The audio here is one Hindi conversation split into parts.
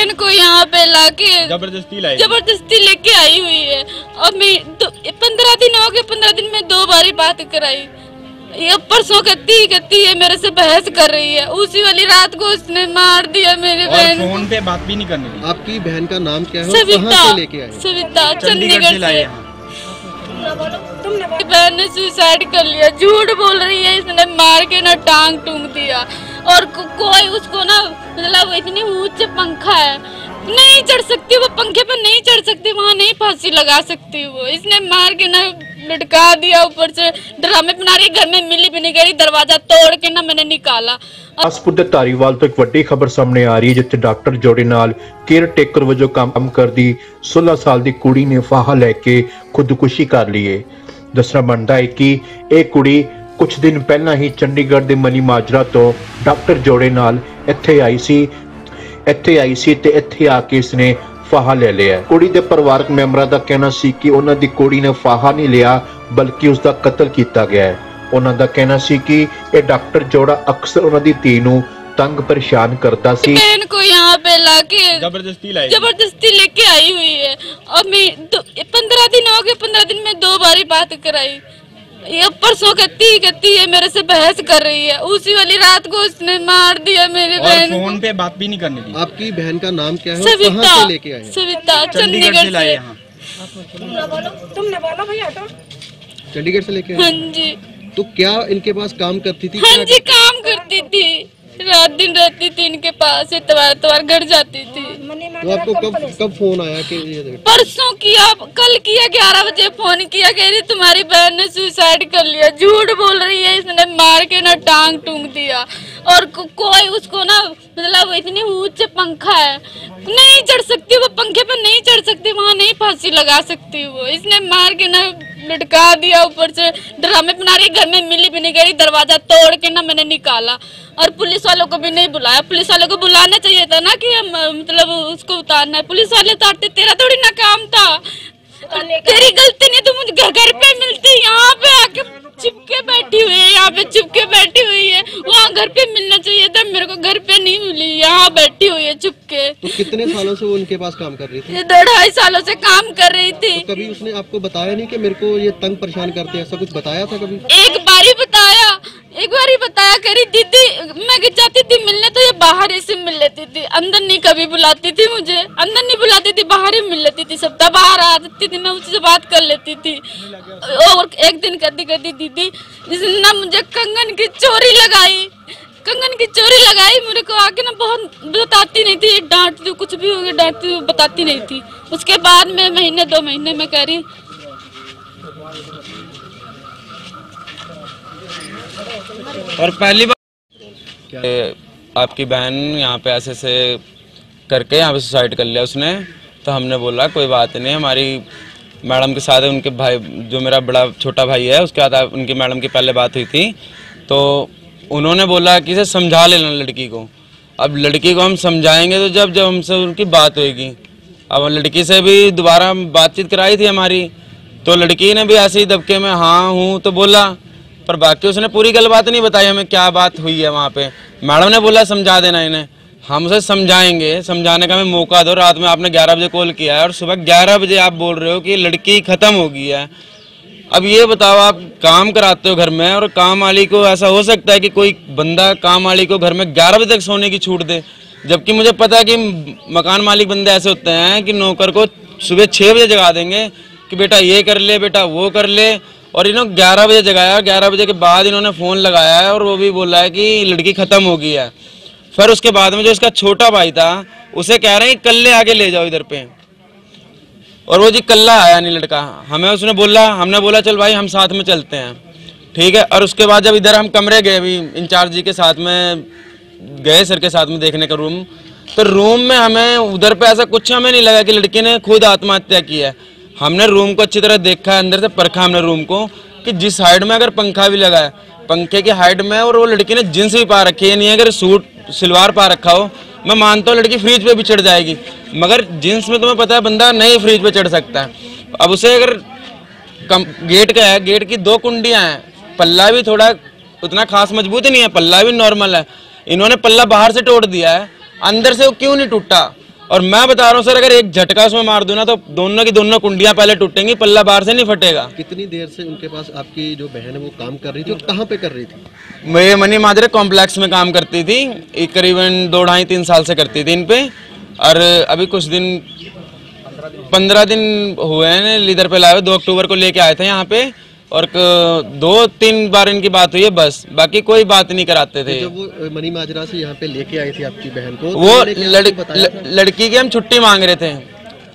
बहन को यहाँ पे लाके जबरदस्ती लेके आई हुई है। और मैं 15 दिन हो गए, 15 दिन में 2 बारी बात कराई। ये परसों कहती है मेरे से बहस कर रही है। उसी वाली रात को उसने मार दिया मेरी बहन। फोन पे बात भी नहीं करने दी। आपकी बहन का नाम क्या है? सविता। से लेके आए? सविता चंडीगढ़ से। बहन ने सुसाइड कर लिया। झूठ बोल रही है, इसने मार के ना टांग टूंग दिया। और कोई उसको ना मतलब इतनी ऊंचे पंखा है, नहीं चढ़ सकती वो, पंखे पर नहीं चढ़ सकती, वहाँ नहीं फांसी लगा सकती वो। इसने मार के ना लटका दिया, ऊपर से ड्रामे बना रही। घर में मिली भी नहीं गई, दरवाजा तोड़ के ना मैंने निकाला। ਗੁਰਦਾਸਪੁਰ ਦੇ ਧਾਰੀਵਾਲ ਤੋਂ ਇੱਕ ਵੱਡੀ ਖਬਰ ਸਾਹਮਣੇ ਆ ਰਹੀ ਹੈ, ਜਿੱਥੇ ਡਾਕਟਰ ਜੋੜੇ ਨਾਲ ਕੇਅਰ ਟੇਕਰ ਵਜੋਂ ਕੰਮ ਕਰਦੀ 16 ਸਾਲ ਦੀ ਕੁੜੀ ਨੇ ਫਾਹਾ ਲੈ ਕੇ ਖੁਦਕੁਸ਼ੀ ਕਰ ਲਈ ਹੈ। ਦੱਸਣਾ ਬਣਦਾ ਹੈ ਕਿ ਇਹ ਕੁੜੀ ਕੁਝ ਦਿਨ ਪਹਿਲਾਂ ਹੀ ਚੰਡੀਗੜ੍ਹ ਦੇ ਮਨੀ ਮਾਜਰਾ ਤੋਂ ਡਾਕਟਰ ਜੋੜੇ ਨਾਲ ਇੱਥੇ ਆਈ ਸੀ ਤੇ ਇੱਥੇ ਆ ਕੇ ਇਸਨੇ ਫਾਹਾ ਲੈ ਲਿਆ। ਕੁੜੀ ਦੇ ਪਰਿਵਾਰਕ ਮੈਂਬਰਾਂ ਦਾ ਕਹਿਣਾ ਸੀ ਕਿ ਉਹਨਾਂ ਦੀ ਕੁੜੀ ਨੇ ਫਾਹਾ ਨਹੀਂ ਲਿਆ, ਬਲਕਿ ਉਸ ਦਾ ਕਤਲ ਕੀਤਾ ਗਿਆ ਹੈ। ਉਹਨਾਂ ਦਾ ਕਹਿਣਾ ਸੀ ਕਿ ਇਹ ਡਾਕਟਰ ਜੋੜਾ ਅਕਸਰ ਉਹਨਾਂ ਦੀ ਧੀ ਨੂੰ तंग परेशान करता सी। बहन को यहाँ पे लाके जबरदस्ती लेके आई हुई है। और मैं 15 दिन हो गए, 15 दिन में 2 बारी बात कराई। ये परसों कहती है मेरे से बहस कर रही है। उसी वाली रात को उसने मार दिया मेरी बहन। फोन पे बात भी नहीं करने दी। आपकी बहन का नाम क्या है? सविता। कहाँ से लेके आए? सविता चंडीगढ़ से। तुमने बोला भैया तो चंडीगढ़ से लेके आए? हाँ जी। तो क्या इनके पास काम करती थी? हाँ जी, काम करती थी, रात दिन रहती थी इनके पास, इतवार घर जाती थी। तो आपको कब फोन आया कि परसों किया, कल किया, 11 बजे फोन किया, कह रही तुम्हारी बहन ने सुसाइड कर लिया। झूठ बोल रही है, इसने मार के ना टांग टूंग दिया। और कोई उसको ना मतलब इतनी ऊंचे पंखा है, नहीं चढ़ सकती वो, पंखे पर नहीं चढ़ सकती, वहाँ नहीं फांसी लगा सकती वो। इसने मार के ना लटका दिया, ऊपर से ड्रामे बना रही। घर में मिली भी नहीं गई, दरवाजा तोड़ के ना मैंने निकाला। और पुलिस वालों को भी नहीं बुलाया। पुलिस वालों को बुलाना चाहिए था ना कि हम मतलब उसको उतारना है। पुलिस वाले उतारते, तेरा थोड़ी ना काम था, तेरी गलती नहीं। तुम मुझे घर पे मिलती, यहाँ पे आके चिपके बैठी हुई है, यहाँ पे चिपके बैठी हुई है। वहाँ घर पे मिलना चाहिए था, मेरे को घर पे नहीं मिली, यहाँ बैठी हुई है चुपके। तो कितने सालों से वो उनके पास काम कर रही थी? 2-2.5 सालों से काम कर रही थी। तो कभी उसने आपको बताया नहीं कि मेरे को ये तंग परेशान करते हैं, ऐसा कुछ बताया था कभी? एक बार ही बताया, कह रही दीदी मैं जाती थी मिलने तो ये बाहर ही से मिल लेती थी, अंदर नहीं कभी बुलाती थी मुझे, अंदर नहीं बुलाती थी, बाहर ही मिल लेती थी। सप्ताह बाहर आ जाती थी, मैं उससे बात कर लेती थी। और एक दिन कहती दीदी इसने ना मुझे कंगन की चोरी लगाई, मेरे को आके ना बहुत बताती नहीं थी, डांटती, कुछ भी हो गया डांटती, बताती नहीं थी। उसके बाद में 1-2 महीने में कह रही और पहली बार आपकी बहन यहाँ पे ऐसे से करके यहाँ पे सुसाइड कर लिया उसने। तो हमने बोला कोई बात नहीं, हमारी मैडम के साथ उनके भाई, जो मेरा बड़ा छोटा भाई है, उसके साथ उनकी मैडम की पहले बात हुई थी। तो उन्होंने बोला कि इसे समझा लेना लड़की को। अब लड़की को हम समझाएंगे तो जब हमसे उनकी बात होगी। अब लड़की से भी दोबारा बातचीत कराई थी हमारी, तो लड़की ने भी ऐसे ही दबके में हाँ हूँ तो बोला, पर बाकी उसने पूरी गल बात नहीं बताई हमें क्या बात हुई है वहाँ पे। मैडम ने बोला समझा देना इन्हें, हम उसे समझाएंगे, समझाने का हमें मौका दो। रात में आपने 11 बजे कॉल किया है और सुबह 11 बजे आप बोल रहे हो कि लड़की खत्म हो गई है। अब ये बताओ, आप काम कराते हो घर में और काम वाली को ऐसा हो सकता है कि कोई बंदा काम वाली को घर में 11 बजे तक सोने की छूट दे? जबकि मुझे पता है कि मकान मालिक बंदे ऐसे होते हैं कि नौकर को सुबह 6 बजे जगा देंगे कि बेटा ये कर ले, बेटा वो कर ले। और इन्होंने 11 बजे जगाया, 11 बजे के बाद इन्होंने फ़ोन लगाया है और वो भी बोला है कि लड़की ख़त्म हो गई है। फिर उसके बाद में जो इसका छोटा भाई था उसे कह रहे हैं कि कल ले आके ले जाओ इधर पे, और वो जी कल्ला आया नहीं लड़का। हमें उसने बोला, हमने बोला चल भाई हम साथ में चलते हैं, ठीक है। और उसके बाद जब इधर हम कमरे गए, अभी इंचार्ज जी के साथ में गए, सर के साथ में देखने का रूम, तो रूम में हमें उधर पे ऐसा कुछ हमें नहीं लगा कि लड़की ने खुद आत्महत्या की है। हमने रूम को अच्छी तरह देखा, अंदर से परखा हमने रूम को कि जिस साइड में अगर पंखा भी लगा है, पंखे की हाइट में, और वो लड़की ने जींस भी पा रखी है, नहीं अगर सूट सलवार पा रखा हो, मैं मानता हूँ लड़की फ्रिज पे भी चढ़ जाएगी, मगर जींस में तुम्हें पता है बंदा नहीं फ्रिज पे चढ़ सकता है। अब उसे अगर गेट का है, गेट की 2 कुंडियाँ हैं, पल्ला भी थोड़ा उतना खास मजबूत नहीं है, पल्ला भी नॉर्मल है। इन्होंने पल्ला बाहर से तोड़ दिया है, अंदर से वो क्यों नहीं टूटा? और मैं बता रहा हूँ सर, अगर एक झटका उसमें मार दूं ना तो दोनों की दोनों कुंडियां पहले टूटेंगी, पल्ला बाहर से नहीं फटेगा। कितनी देर से उनके पास आपकी जो बहन है वो काम कर रही थी और कहाँ पे कर रही थी? मैं मनी माजरे कॉम्प्लेक्स में काम करती थी, करीबन 2-2.5-3 साल से करती थी इन पे। और अभी कुछ दिन 15 दिन हुए हैं लीडर पे लाए हुए, 2 अक्टूबर को लेके आए थे यहाँ पे, और 2-3 बार इनकी बात हुई है बस, बाकी कोई बात नहीं कराते थे। जब वो मनी माजरा से यहाँ पे लेके आई थी आपकी बहन को, वो लड़की की हम छुट्टी मांग रहे थे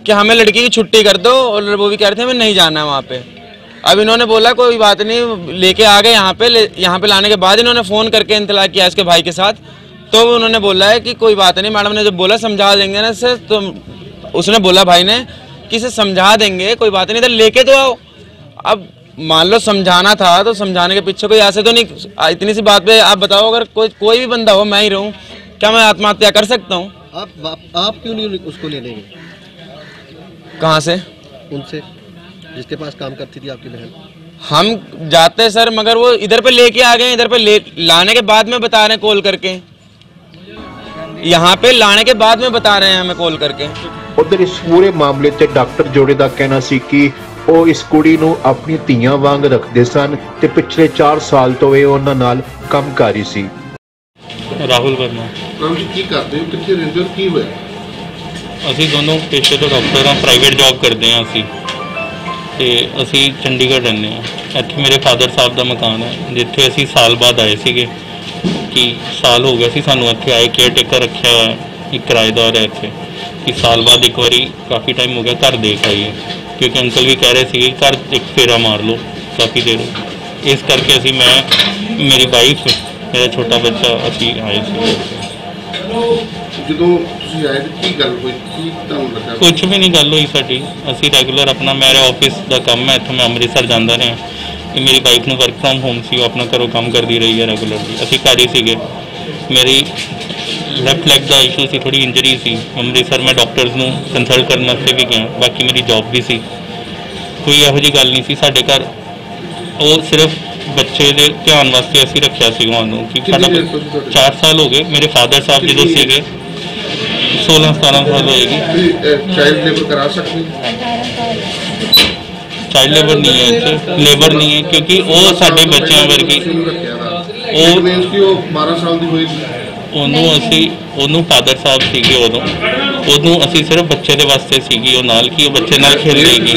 कि हमें लड़की की छुट्टी कर दो, और वो भी कह रहे थे हमें नहीं जाना है वहाँ पे। अब इन्होंने बोला कोई बात नहीं, लेके आ गए यहाँ पे। यहाँ पे लाने के बाद इन्होंने फ़ोन करके इंतला किया इसके भाई के साथ, तो उन्होंने बोला है कि कोई बात नहीं, मैडम ने जब बोला समझा देंगे ना सर, तो उसने बोला भाई ने कि इसे समझा देंगे, कोई बात नहीं, इधर लेके तो आओ। अब मान लो समझाना था तो समझाने के पीछे कोई ऐसे तो नहीं, इतनी सी बात पे आप बताओ, अगर कोई भी बंदा हो, मैं ही रहूं, क्या मैं आत्महत्या कर सकता हूँ? आप क्यों नहीं उसको ले लेंगे? कहाँ से? उनसे जिसके पास काम करती थी आपकी बहन। हम जाते सर, मगर वो इधर पे लेके आ गए, इधर पे लाने के बाद में बता रहे हैं कॉल करके, यहाँ पे लाने के बाद में बता रहे हैं हमें कॉल करके। उधर इस पूरे मामले ਤੇ ਡਾਕਟਰ ਜੋੜੇ ਦਾ ਕਹਿਣਾ ਸੀ ਕਿ ਉਹ ਇਸ ਕੁੜੀ ਨੂੰ ਆਪਣੀ ਧੀਆਂ ਵਾਂਗ ਰੱਖਦੇ ਸਨ ਤੇ ਪਿਛਲੇ 4 ਸਾਲ ਤੋਂ ਇਹ ਉਹਨਾਂ ਨਾਲ ਕੰਮ ਕਰ ਰਹੀ ਸੀ। ਰਾਹੁਲ ਵਰਮਾ। ਰਾਹੁਲ ਜੀ ਕੀ ਕਰਦੇ ਹੋ, ਕਿੱਥੇ ਰਹਿੰਦੇ ਹੋ, ਕੀ ਹੋਇਆ? ਅਸੀਂ ਦੋਨੋਂ ਪੇਸ਼ੇ ਤੋਂ ਡਾਕਟਰ ਹਾਂ, ਪ੍ਰਾਈਵੇਟ ਜੌਬ ਕਰਦੇ ਹਾਂ ਅਸੀਂ, ਤੇ ਅਸੀਂ ਚੰਡੀਗੜ੍ਹ ਰਹਿੰਦੇ ਹਾਂ। ਇੱਥੇ ਮੇਰੇ ਫਾਦਰ ਸਾਹਿਬ ਦਾ ਮਕਾਨ ਹੈ, ਜਿੱਥੇ ਅਸੀਂ ਸਾਲ ਬਾਅਦ ਆਏ ਸੀਗੇ, ਕਿ ਸਾਲ ਹੋ ਗਿਆ ਸੀ ਸਾਨੂੰ ਇੱਥੇ ਆਏ, ਕੇਅਰ ਟੇਕਰ ਰੱਖਿਆ ਹੋਇਆ, ਇੱਕ ਕਿਰਾਏਦਾਰ ਹੈ ਇੱਥੇ, कि साल बाद एक बारी काफ़ी टाइम हो गया घर देख आइए, क्योंकि अंकल भी कह रहे थे घर एक फेरा मार लो, काफ़ी देर इस करके असी, मैं मेरी वाइफ, मेरा छोटा बच्चा असी आए थे। कुछ भी नहीं गल हुई साडी, असी रैगूलर अपना, मेरे ऑफिस का काम है, इत्थों मैं अमृतसर जाता रहा, कि मेरी वाइफ ने वर्क फ्रॉम होम सी, अपना घरों काम करती रही है रैगूलरली, असी घर ही सीगे। मेरी लैफ्ट लैग का इशू सी, थोड़ी इंजरी सी, अमृतसर मैं डॉक्टर्स नूं कंसल्ट करने वास्ते भी गया, बाकी मेरी जॉब भी सी, कोई इहो जी गल नहीं सी साडे घर। वो सिर्फ बच्चे दे ध्यान वास्ते असीं रखिया सी उन्होंने, कि साडा 4 साल हो गए, मेरे फादर साहब जो सीगे 16-17 साल होएगी। चाइल्ड लेबर करा सकते? चाइल्ड लेबर नहीं है इत्थे, लेबर नहीं है, क्योंकि वो साडे बच्चों वर्गी, वो 12 साल दी होएगी, ਉਹਨੂੰ ਅਸੀਂ, ਉਹਨੂੰ ਫਾਦਰ ਸਾਹਿਬ ਸੀਗੇ ਉਦੋਂ ਅਸੀਂ ਸਿਰਫ ਬੱਚੇ ਦੇ ਵਾਸਤੇ ਸੀਗੀ ਉਹ ਨਾਲ, ਕਿ ਉਹ ਬੱਚੇ ਨਾਲ ਖੇਲੇਗੀ,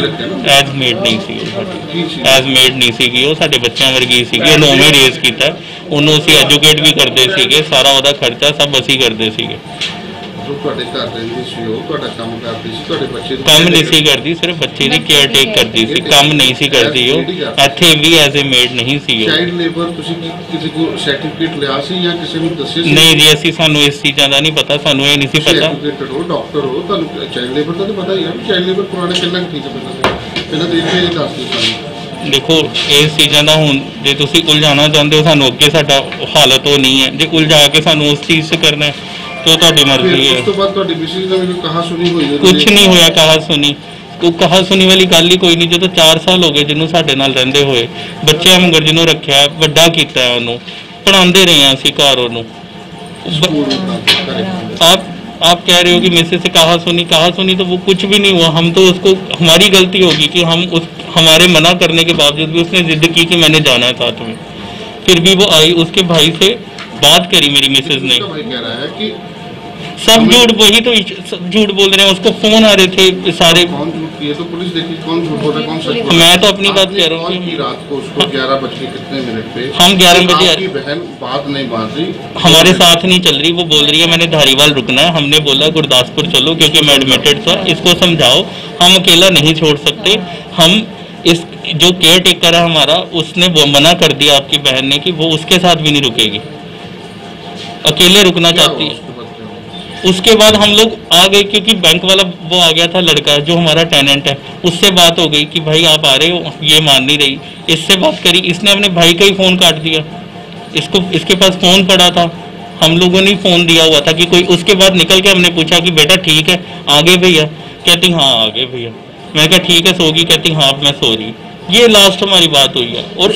ਐਜ਼ ਮੇਡ ਨਹੀਂ ਸੀ ਉਹ ਸਾਡੀ, ਐਜ਼ ਮੇਡ ਨਹੀਂ ਸੀਗੀ ਉਹ, ਸਾਡੇ ਬੱਚਿਆਂ ਵਰਗੀ ਸੀਗੀ, ਉਹਨੂੰ ਉਵੇਂ ਰੇਜ਼ ਕੀਤਾ, ਉਹਨੂੰ ਅਸੀਂ ਐਜੂਕੇਟ ਵੀ ਕਰਦੇ ਸੀਗੇ, ਸਾਰਾ ਉਹਦਾ ਖਰਚਾ ਸਭ ਅਸੀਂ ਕਰਦੇ ਸੀਗੇ। ਜੋ ਤੁਹਾਡੇ ਘਰ ਰਹਿੰਦੀ ਸੀ ਉਹ ਤੁਹਾਡਾ ਕੰਮ ਕਰਦੀ ਸੀ, ਤੁਹਾਡੇ ਬੱਚੇ ਦਾ ਕੰਮ ਨਹੀਂ ਸੀ ਕਰਦੀ, ਸਿਰਫ ਬੱਚੇ ਦੀ ਕੇਅਰ ਟੇਕ ਕਰਦੀ ਸੀ, ਕੰਮ ਨਹੀਂ ਸੀ ਕਰਦੀ ਉਹ, ਇੱਥੇ ਵੀ ਐਜ਼ ਏ ਮੇਡ ਨਹੀਂ ਸੀ ਉਹ। ਚਾਈਲਡ ਲੇਬਰ ਤੁਸੀਂ ਕਿਸੇ ਕੋ ਸਰਟੀਫਿਕੇਟ ਲਿਆ ਸੀ ਜਾਂ ਕਿਸੇ ਨੂੰ ਦੱਸਿਆ ਸੀ? ਨਹੀਂ ਜੀ, ਅਸੀਂ, ਸਾਨੂੰ ਇਸ ਚੀਜ਼ਾਂ ਦਾ ਨਹੀਂ ਪਤਾ, ਸਾਨੂੰ ਇਹ ਨਹੀਂ ਸੀ ਪਤਾ। ਐਜੂਕੇਟਡ ਹੋ, ਡਾਕਟਰ ਹੋ, ਤੁਹਾਨੂੰ ਚਾਈਲਡ ਲੇਬਰ ਦਾ ਤਾਂ ਪਤਾ ਹੀ ਹੈ, ਚਾਈਲਡ ਲੇਬਰ ਪੁਰਾਣੇ ਕਿੰਨਾ ਠੀਕ ਹੈ ਪਹਿਲਾਂ ਤਾਂ ਇੱਥੇ ਇਹ ਦੱਸ ਦਿਓ ਸਾਨੂੰ। देखो इस चीज़ों का हूँ जो तुम उलझाना चाहते हो सानू अगे साडा हालत वो नहीं है, जो उलझा के सानू उस चीज़ से करना है तो तुहाडी मर्जी है। कुछ नहीं होया कहा सुनी, तो कहा सुनी वाली गल ही कोई नहीं। जो 4 साल हो गए जिन्होंने साडे नाल रहिंदे होए, बच्चे मगर जिन्होंने रखा वड्डा कीता है, उन्होंने पढ़ाते रहे हैं असीं घर उन्होंने। आप कह रहे हो कि मिसेज से कहा सुनी तो वो कुछ भी नहीं हुआ। हम तो उसको, हमारी गलती होगी कि हम हमारे मना करने के बावजूद भी उसने जिद की कि मैंने जाना है साथ में, फिर भी वो आई, उसके भाई से बात करी मेरी मिसेज ने। सब झूठ, वही तो झूठ बोल रहे हैं, उसको फोन आ रहे थे सारे। कौन झूठ किए तो पुलिस देखी कौन झूठ बोल रहा है, कौन सच बोल रहा है। मैं तो अपनी बात कह रहा हूँ कि रात को उसको 11 बज के कितने मिनट पे हम 11 बजे, आपकी बहन बात नहीं मान रही, हमारे साथ नहीं चल रही, वो बोल रही है मैंने धारीवाल रुकना है। हमने बोला गुरदासपुर चलो क्योंकि मैं एडमिटेड था, इसको समझाओ हम अकेला नहीं छोड़ सकते। हम इस जो केयर टेकर है हमारा, उसने वो मना कर दिया आपकी बहन ने कि वो उसके साथ भी नहीं रुकेगी, अकेले रुकना चाहती है। उसके बाद हम लोग आ गए क्योंकि बैंक वाला वो आ गया था लड़का जो हमारा टेनेंट है, उससे बात हो गई कि भाई आप आ रहे हो, ये मान नहीं रही। इससे बात करी, इसने अपने भाई का ही फ़ोन काट दिया, इसके पास फ़ोन पड़ा था, हम लोगों ने फ़ोन दिया हुआ था कि कोई। उसके बाद निकल के हमने पूछा कि बेटा ठीक है आ गए भैया, कहती हाँ आ गए भैया। मैं कहा ठीक है सो गई, कहती हाँ मैं सो रही। ये लास्ट हमारी बात हुई है। और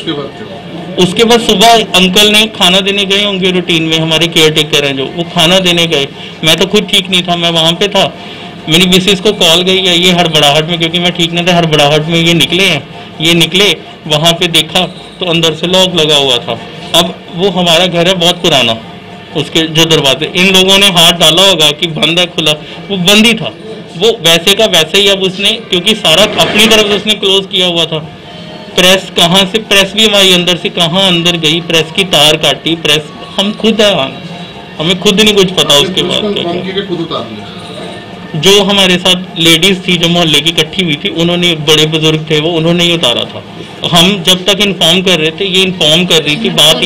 उसके बाद सुबह अंकल ने खाना देने गए होंगे, रूटीन में हमारे केयर टेकर हैं जो, वो खाना देने गए। मैं तो खुद ठीक नहीं था, मैं वहाँ पे था। मेरी मिसेस को कॉल गई है, ये हड़बड़ाहट में, क्योंकि मैं ठीक नहीं था, हड़बड़ाहट में ये निकले हैं। ये निकले, वहाँ पे देखा तो अंदर से लॉक लगा हुआ था। अब वो हमारा घर है बहुत पुराना, उसके जो दरवाजे, इन लोगों ने हाथ डाला होगा कि बंद है खुला, वो बंद ही था। वो वैसे का वैसे ही, अब उसने, क्योंकि सारा अपनी तरफ से उसने क्लोज किया हुआ था। प्रेस कहाँ से, प्रेस भी हमारी अंदर से कहाँ अंदर गई, प्रेस की तार काटी, प्रेस हम खुद है, हमें खुद नहीं कुछ पता उसके बाद क्या। जो हमारे साथ लेडीज थी जो मोहल्ले की इकट्ठी हुई थी, उन्होंने, बड़े बुजुर्ग थे वो, उन्होंने ही उतारा था। हम जब तक इन्फॉर्म कर रहे थे, ये इन्फॉर्म कर रही थी, बात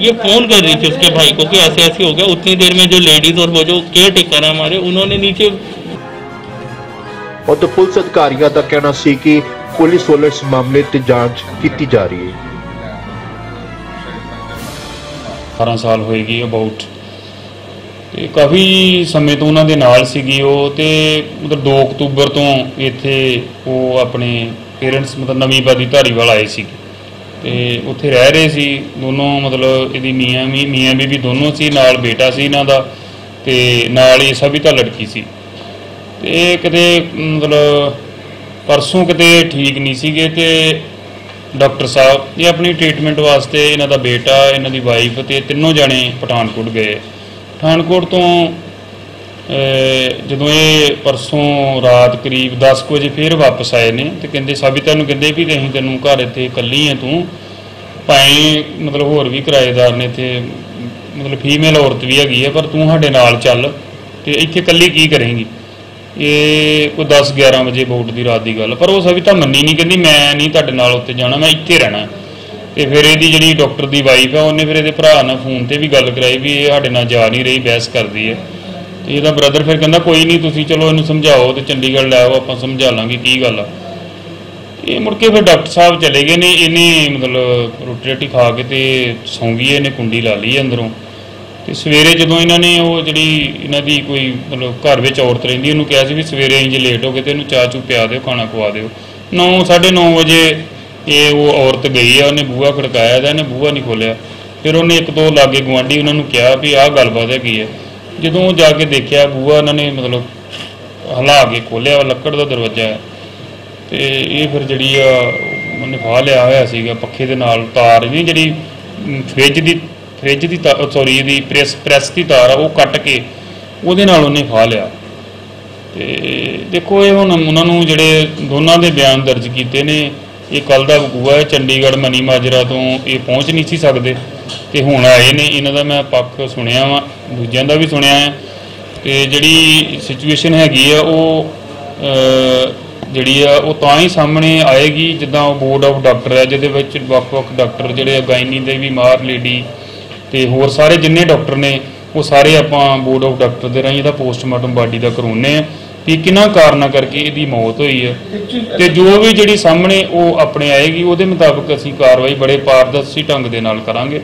ये फोन कर रही थी उसके भाई को कि ऐसे ऐसे हो गया। उतनी देर में जो लेडीज और वो जो केयर टेकर है हमारे, उन्होंने नीचे। और तो पुलिस अधिकारियों का कहना सी कि पुलिस ਵੱਲੋਂ इस मामले की जांच की जा रही है। 18 ਸਾਲ ਹੋਏਗੀ ਅਬਾਊਟ, ਤੇ ਕਾਫੀ ਸਮੇਂ ਤੋਂ ਉਹਨਾਂ ਦੇ ਨਾਲ ਸੀਗੀ ਉਹ। ਤੇ ਮਤਲਬ 2 ਅਕਤੂਬਰ ਤੋਂ ਇੱਥੇ ਉਹ ਆਪਣੇ ਪੇਰੈਂਟਸ ਮਤਲਬ ਨਵੀਂ ਬਾਦੀ ਧਾਰੀਵਾਲ ਆਏ ਸੀ, ਤੇ ਉੱਥੇ ਰਹਿ ਰਹੇ ਸੀ ਦੋਨੋਂ। ਮਤਲਬ ਇਹਦੀ ਮੀਆਂ ਬੀਬੀ ਦੋਨੋਂ ਸੀ, ਨਾਲ ਬੇਟਾ ਸੀ ਇਹਨਾਂ ਦਾ, ਤੇ ਨਾਲ ਹੀ ਸਭੀ ਤਾਂ ਲੜਕੀ ਸੀ। ਤੇ ਕਿਤੇ ਮਤਲਬ परसों किते ठीक नहीं सीगे, ते डॉक्टर साहब ये अपनी ट्रीटमेंट वास्ते इन्हां दा बेटा, इन्हां दी वाइफ ते तीनों जाने पठानकोट गए। पठानकोट तो जदों ये परसों रात करीब 10 बजे फिर वापस आए ने, ते कहंदे साबिता नूं कहंदे भी असीं तैनूं घर इत्थे कल्ली है, तूं भाएं मतलब होर भी किराएदार ने इत्थे, मतलब फीमेल औरत भी हैगी है, पर तूं साडे नाल चल, ते इत्थे कल्ली की करेंगी। ये कोई 10-11 बजे अबाउट की रात की गल, पर वो सभी तो मन्नी नहीं, कहती मैं नहीं तुहाडे नाल उत्ते जाना, मैं इत्थे रहना। तो फिर ये जी डॉक्टर की वाइफ है, उन्हें फिर ये भरा ने फोन पर भी गल कराई भी ये साडे नाल जा नहीं रही, बहस करती है। तो यदा ब्रदर फिर कहता कोई नहीं, तुसीं चलो इनू समझाओ, तो चंडीगढ़ लै आओ, आपां समझा लांगे की गल आ। ये मुड़ के फिर डॉक्टर साहब चले गए ने, इन्हें मतलब रोटी रोटी खा के तो सौ गई, इन्हें कुंडी ला ली अंदरों। तो सवेरे जो इन्होंने वो जी इन्हों की कोई मतलब घर में औरत रही, उन्होंने कहा भी सवेरे इंज लेट हो गए तो इन्होंने चाह चू पिया दो, खाना खुआ दो। 9-9:30 बजे ये वो औरत गई है, उन्हें बूहा खड़काया, इन्हें बूहा नहीं खोलिया। फिर उन्हें 1-2 लागे गुआढ़ी उन्होंने कहा भी आह गलबात है। जो जाके देखा बूहा उन्होंने मतलब हिला के खोलिया, लक्कड़ का दरवाजा है। तो ये फिर जी उन्हें फाह लिया होया पखे के नाल तार नहीं जी फ्रिज की सॉरी ये प्रैस की तार है, वो कट के वो उन्हें फाह लिया। तो देखो ये हुण उन्होंने जोड़े दोनों के बयान दर्ज किए ने, ये कल का वकूआ है, चंडीगढ़ मनी माजरा तो ये पहुँच नहीं सी सकते, तो हुण आए ने। इन्हों का मैं पक्ष सुनिया वा, दूजियां का भी सुनिया है। तो जी सिचुएशन हैगी है वो जी वो तां ही सामने आएगी जिदा बोर्ड ऑफ डॉक्टर है, जिहदे विच वक्-वक् डॉक्टर जिहड़े गायनी दे भी मार लेडी ते होर सारे जिन्ने डॉक्टर ने वो सारे आपां बोर्ड ऑफ डॉक्टर दे राहीं इहदा पोस्टमार्टम बाडी दा करवाउने आ कि किन्हां कारणा करके इहदी मौत हुई है। ते जो भी जिहड़ी सामने वो अपने आएगी उहदे मुताबिक असीं कार्रवाई बड़े पारदर्शी ढंग दे नाल करांगे,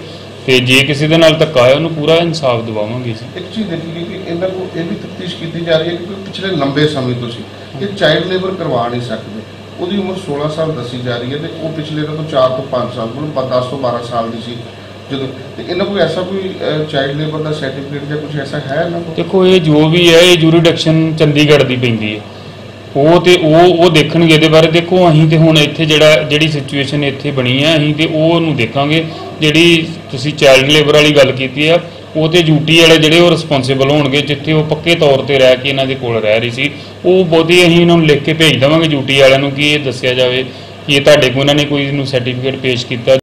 ते जे किसी दे नाल धक्का है उहनूं पूरा इंसाफ दिवावांगे। एक चीज़ देखी गई कि इन्हां को ये भी तफ्तीश की जा रही है कि पिछले लंबे समय तो ये चाइल्ड लेबर करवा नहीं सकते। ਉਹਦੀ ਉਮਰ 16 ਸਾਲ ਦੱਸੀ ਜਾ ਰਹੀ ਹੈ, ਤੇ ਉਹ ਪਿਛਲੇ ਤੋਂ 4 ਤੋਂ 5 ਸਾਲ ਮਤਲਬ 10 ਤੋਂ 12 ਸਾਲ ਦੀ ਸੀ ਜਦੋਂ। ਤੇ ਇਹਨਾਂ ਕੋਈ ਐਸਾ ਕੋਈ ਚਾਈਲਡ ਲੇਬਰ ਦਾ ਸਰਟੀਫਿਕੇਟ ਜਾਂ ਕੁਝ ਐਸਾ ਹੈ ਨਾ? ਦੇਖੋ ਇਹ ਜੋ ਵੀ ਹੈ ਇਹ ਜੂਰੀਡਿਕਸ਼ਨ ਚੰਡੀਗੜ੍ਹ ਦੀ ਪੈਂਦੀ ਹੈ, ਉਹ ਦੇਖਣਗੇ ਇਹਦੇ ਬਾਰੇ। ਦੇਖੋ ਅਸੀਂ ਤੇ ਹੁਣ ਇੱਥੇ ਜਿਹੜੀ ਸਿਚੁਏਸ਼ਨ ਇੱਥੇ ਬਣੀ ਹੈ ਅਸੀਂ ਤੇ ਉਹਨੂੰ ਦੇਖਾਂਗੇ। ਜਿਹੜੀ ਤੁਸੀਂ ਚਾਈਲਡ ਲੇਬਰ ਵਾਲੀ ਗੱਲ ਕੀਤੀ ਆ ਉਹ ਤੇ ਡਿਊਟੀ ਵਾਲੇ ਜਿਹੜੇ ਉਹ ਰਿਸਪੌਂਸਿਬਲ ਹੋਣਗੇ, ਜਿੱਥੇ ਉਹ ਪੱਕੇ ਤੌਰ ਤੇ ਰਹਿ ਕੇ ਇਹਨਾਂ ਦੇ ਕੋਲ ਰਹਿ ਰਹੀ ਸੀ, ਉਹ ਬਹੁਤੀ ਅਸੀਂ ਇਹਨਾਂ ਨੂੰ ਲਿਖ ਕੇ ਭੇਜ ਦੇਵਾਂਗੇ ਡਿਊਟੀ ਵਾਲਿਆਂ ਨੂੰ ਕਿ ਇਹ ਦੱਸਿਆ ਜਾਵੇ ਕਿ ਇਹ ਤੁਹਾਡੇ ਕੋਲ ਇਹਨਾਂ ਨੇ ਕੋਈ ਨੂੰ ਸਰਟੀਫਿਕੇਟ ਪੇਸ਼ ਕੀਤਾ।